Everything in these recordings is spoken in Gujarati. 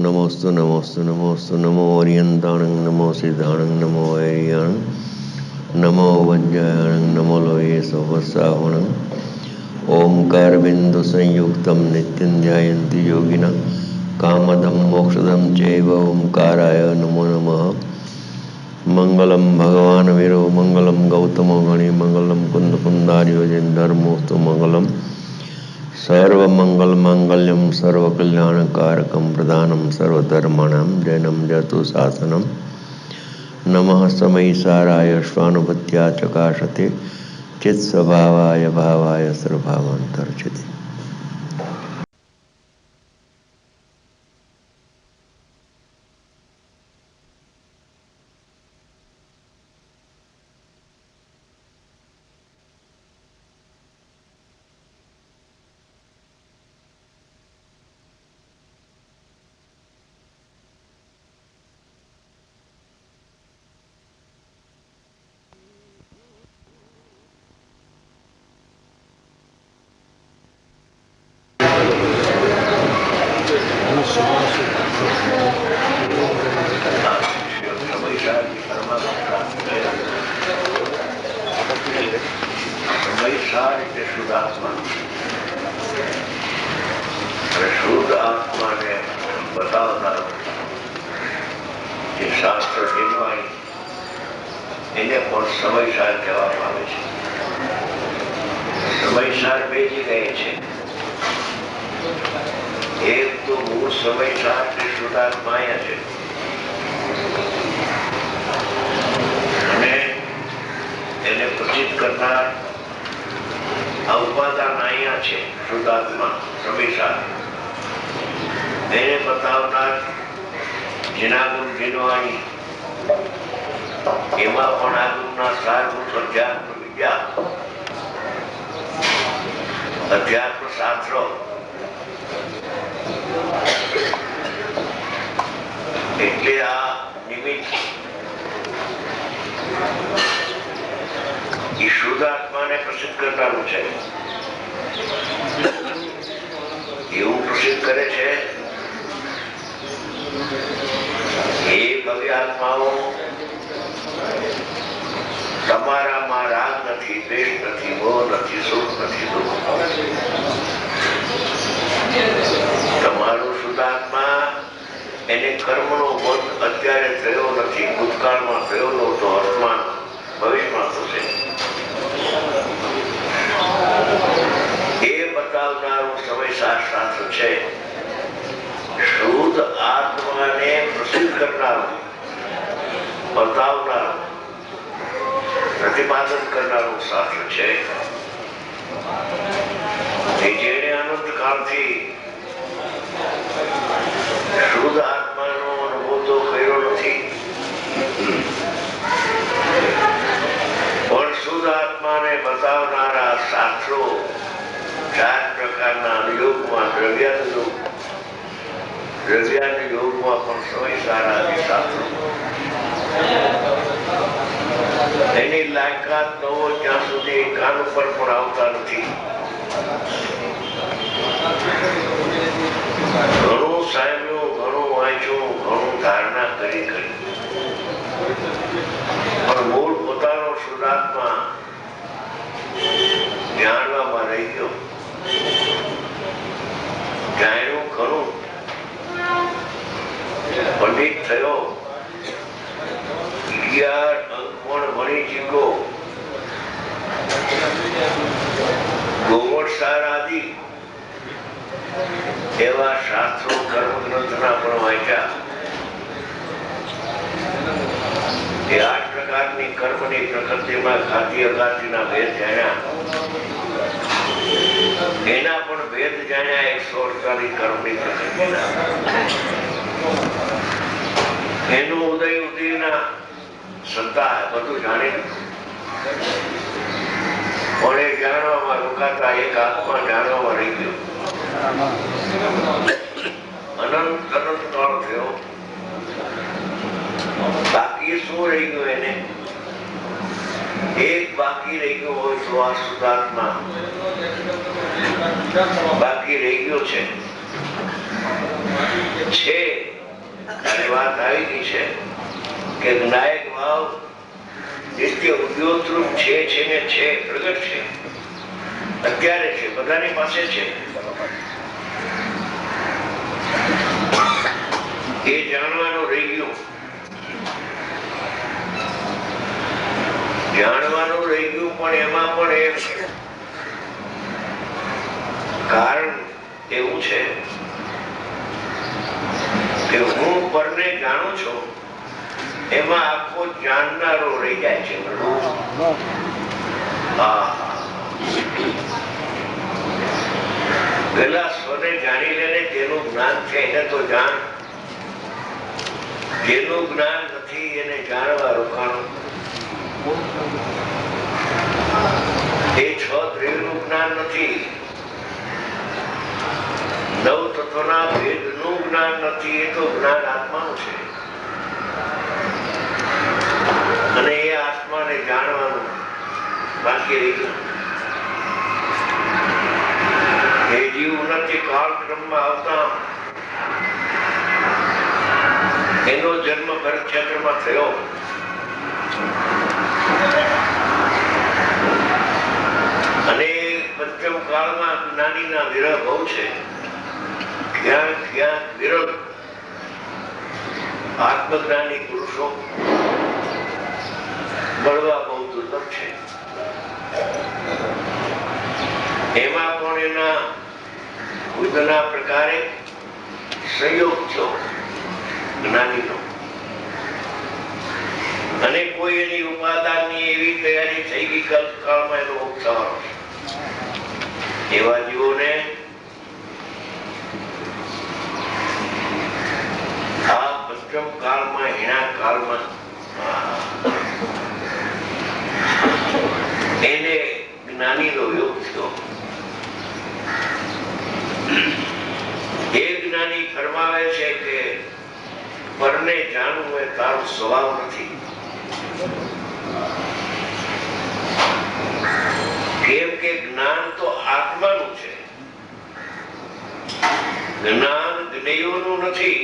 नमोस्तु नमोस्तु नमोस्तु नमो ओरियंताणं नमो सिद्धाणं नमो वैरियाणं नमो वज्रायणं नमो लोये सोवसाहुणं ओंकार बिंदु संयुक्तं नित्यं ध्यायन्ति योगिनः कामदं मोक्षदं चैव ओंकाराय नमो नमः। मंगलम भगवान वीरो मंगलम गौतमो गणि मंगलम कुंद कुंदार्यो धर्मोस्तु मंगलम सर्वमंगल मांगल्यम सर्वकल्याणकारकं प्रधानं सर्वधर्माणां जैनं जतु शासनं नमः समयिसाराय स्वानुभूत्या चकाशते चित्स्वभावाय भावाय सर्वभावान्तर्चिते। બાકી રહી ગયો છે અને વાત આવી ગઈ છે કે નાયક ભાવ નિત્ય ઉદ્યોગરૂપ છે ને છે, પ્રગટ છે, અત્યારે છે, બધાની પાસે છે. એ જાણવાનું રહી ગયું, પણ એમાં પણ એક કારણ એવું છે કે હું પરને જાણું છું, એમાં આખો જાણનારો રહી જાય છે. પેલા સ્વને જાણી લે, જેનું જ્ઞાન છે એને તો જાણ, જેનું જ્ઞાન નથી એને જાણવા રોકાણું. એ 6 દ્રવ્યનું જ્ઞાન નથી, 9 તત્વના ભેદનું જ્ઞાન નથી, એ તો જ્ઞાન આત્માનું છે. અને એ આત્માને જાણવાનું બાકી રહી ગયું. એ જીવ ઉન્નતિ કાળક્રમમાં આવતા એનો જન્મ ક્ષેત્રમાં થયો. અને પંચમ કાળમાં જ્ઞાનીના વિરહ બહુ છે. ક્યાંક ક્યાંક વિરલ આત્મજ્ઞાની પુરુષો મળવા બહુ દુર્લભ છે. એમાં પણ એના ખુદના પ્રકારે સંયોગ થયો જ્ઞાનીનો, અને કોઈ એની ઉપાદાનની એવી તૈયારી થઈ ગઈ કલ્પકાળમાં એનો મોક્ષ થવાનો. એવા જીવોને આ પંચમ કાળમાં, હીણા કાળમાં એને જ્ઞાનીનો યોગ થયો. એ જ્ઞાની ફરમાવે છે કે પરને જાણવું એ તારો સ્વભાવ નથી. કેમ કે જ્ઞાન તો આત્માનું છે, જ્ઞાન જ્ઞેયોનું નથી.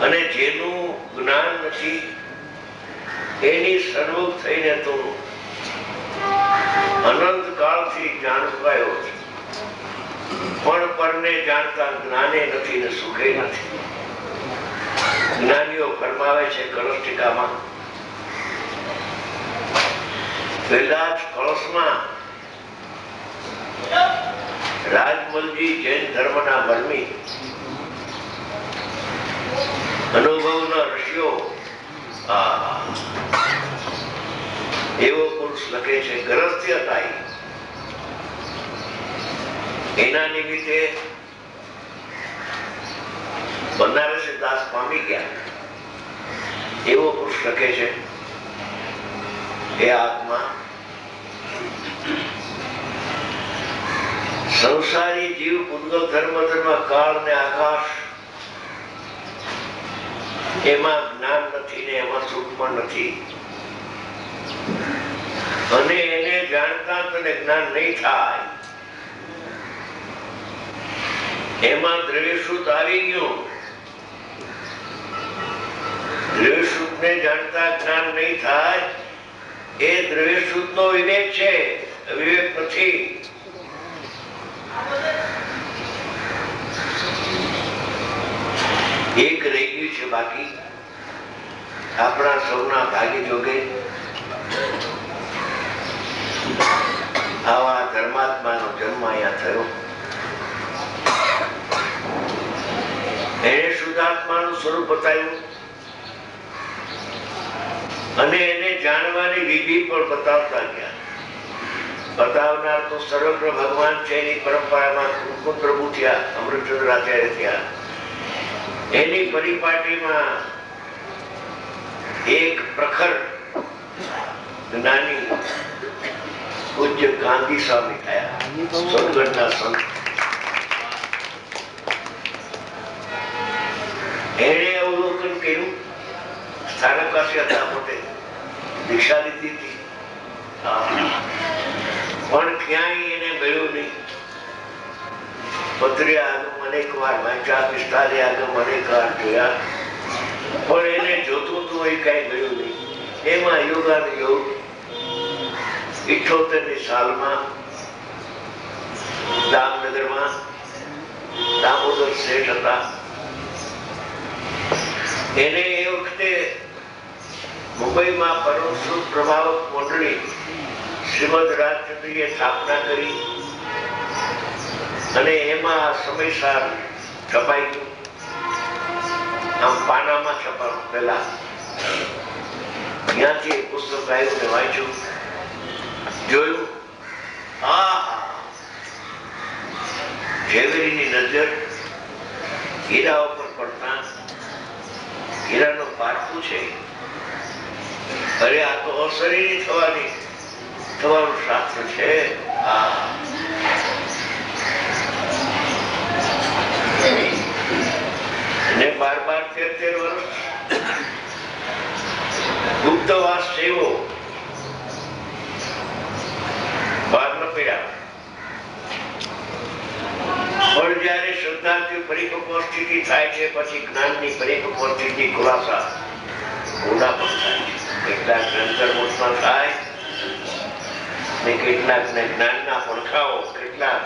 અને જેનું જ્ઞાન નથી એની સર્વોગ થઈને તો અનંત કાળથી જાણવાયો છે, પણ પરને જાણતા જ્ઞાને નથી ને સુખે નથી. જ્ઞાનીઓ ફરમાવે છે કળશટીકામાં, પેલા જ કળશમાં રાજમલજી જૈન ધર્મના મર્મી અનુભવના ઋષિઓ એવો પુરુષ લખે છે, ગરસ્તી હતા. એના નિમિત્તે બનારસી દાસ પામી ગયા. એવો પુરુષ લખે છે, એ આત્મા સંસારી જીવ પૂતગલ ધર્મ કાળ ને આકાશ એમાં જ્ઞાન નથી ને એમાં સુખ પણ નથી. અને એને જાણતા તને જ્ઞાન નહીં થાય. એમાં દ્રવ્યસુત આવી ગયું. દ્રવ્યસુત ને જાણતા જ્ઞાન નહીં થાય. એ દ્રવ્યસુત નો વિવેક છે, વિવેક નથી. એક રહી ગયું છે બાકી, આપણા સૌના ભાગ્ય જોગે આવા ધર્માત્માનો જન્મ અહીંયા થયો. એને શુદ્ધાત્માનું સ્વરૂપ બતાવ્યું અને એને જાણવાની વિધિ પણ બતાવતા ગયા. બતાવનાર તો સર્વત્ર ભગવાન છે. એની પરંપરામાં કુમકુંદ પ્રભુ થયા, અમૃતચંદ્ર આચાર્ય થયા. એની પરિપાટીમાં એક પ્રખર જ્ઞાની પૂજ્ય ગાંધી સ્વામી થયા, સોનગઢના સંત. એને અવલોકન કર્યું. સ્થાનકવાસી હતા, પોતે દીક્ષા લીધી હતી, પણ ક્યાંય એને મળ્યું નહીં. પત્રિયા અનેક વાર વાંચ્યા, પિસ્તાલીસ આગમ અનેક વાર જોયા, પણ એને જોતું હતું એ કઈ ગયું નહીં. એમાં યોગાનુયોગ 78ની સાલમાં દામનગરમાં દામોદર શેઠ હતા. એને એ વખતે મુંબઈમાં પરમશ્રુત પ્રભાવક મંડળી શ્રીમદ રાજચંદ્રીએ સ્થાપના કરી અને એમાં સમયસાર છપાઈ ગયું. આમ પાનામાં છપાયું પહેલા. ત્યાંથી પુસ્તક આવ્યું ને વાંચ્યું, જોયું. ઝવેરીની નજર હીરા ઉપર પડતા હીરાનો પારખું છે. અરે આ તો અશરીરી થવાનું શાસ્ત્ર છે. અને 12-13 વર્ષ ગુપ્તવાસ સેવો બહાર ન પડ્યા. પણ જયારે શ્રદ્ધાથી પરિપક્વ સ્થિતિ થાય છે, પછી જ્ઞાનની પરિપક્વ સ્થિતિ ખુલાસા ઊંડા પણ થાય છે. કેટલાક અંતર્મુખમાં થાય ને કેટલાક જ્ઞાનના પડખાઓ. કેટલાક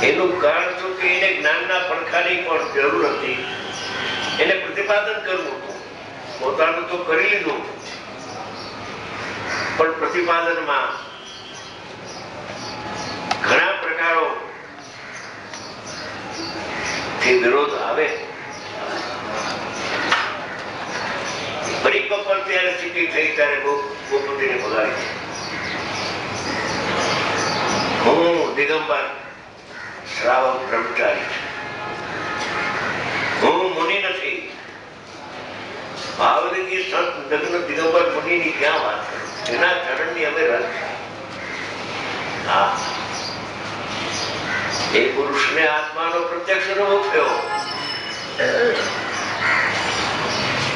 એનું કારણ શું કે એને જ્ઞાનના પડખાની પણ જરૂર હતી. એને પ્રતિપાદન કરવું હતું. પોતાનું તો કરી લીધું, પણ પ્રતિપાદનમાં ઘણા પ્રકારો થી વિરોધ આવે. પરિપક્વ ત્યારે સ્થિતિ થઈ ત્યારે ભૂપતિને બગાડી. હું દિગંબર શ્રાવક બ્રહ્મચારી છું. હું મુનિ નથી. ભાવનગરી સંત લગ્ન દિગંબર મુનિની ક્યાં વાત કરું? એના ચરણની અમે રસ. એ પુરુષને આત્માનો પ્રત્યક્ષ અનુભવ થયો.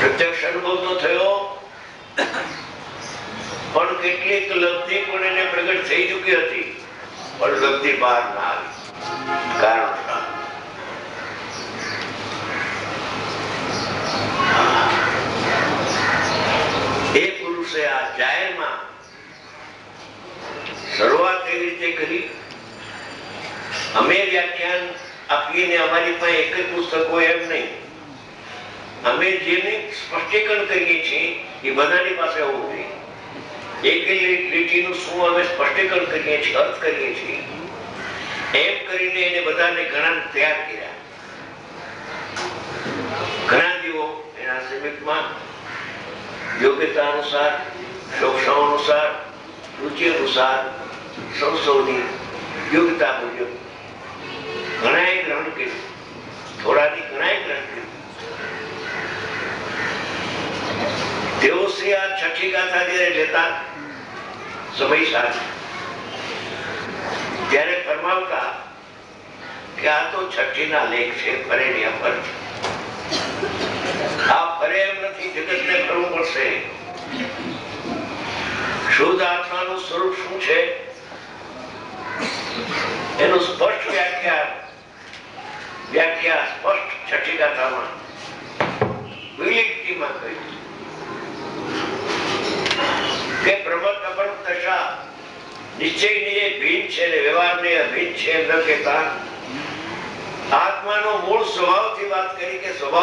પ્રત્યક્ષ અનુભવ તો થયો, પણ કેટલીક લબ્ધિ પણ એને પ્રગટ થઈ ચૂકી હતી, પણ લબ્ધિ બહાર ના આવી. કારણ એ પુરુષે આ જાહેરમાં શરૂઆત એવી રીતે કરી. અમે વ્યાખ્યાન આપીએ ને અમારી પાસે એક જ પુસ્તક હોય એમ નહીં. અમે જેને સ્પષ્ટીકરણ કરીએ છીએ એ બધાની પાસે હોવું જોઈએ. એક લીટીનું શું અમે સ્પષ્ટીકરણ કરીએ છીએ, અર્થ કરીએ છીએ, એમ કરીને એને બધાને ઘણા તૈયાર કર્યા. ઘણા જીવો એના સમીપમાં યોગ્યતા અનુસાર, શોક્ષણ અનુસાર, રુચિ અનુસાર સૌની યોગ્યતા મુજબ ઘણાએ ગ્રહણ કર્યું. થોડાની ઘણાએ ગ્રહણ કર્યું. તેઓ શ્રી આ છઠ્ઠી ગાથા જયારે લેતા સમય સાથે ત્યારે ફરમાવતા કે આ તો છઠ્ઠીના લેખ છે, ફરે ને અફર છે. આ ફરે એમ નથી, જગતને ફરવું પડશે. શુદ્ધ આત્માનું સ્વરૂપ શું છે એનું સ્પષ્ટ વ્યાખ્યા સ્પષ્ટ છઠ્ઠી ગાથામાં વિલિપ્તિમાં કહ્યું કે બ્રહ્મ કપટ દશા નિશ્ચયની ભીન છે ને વ્યવહારને અભિન્ન છે ન કહેતા આત્માનો મૂળ સ્વભાવથી વાત કરી કે સ્વભાવ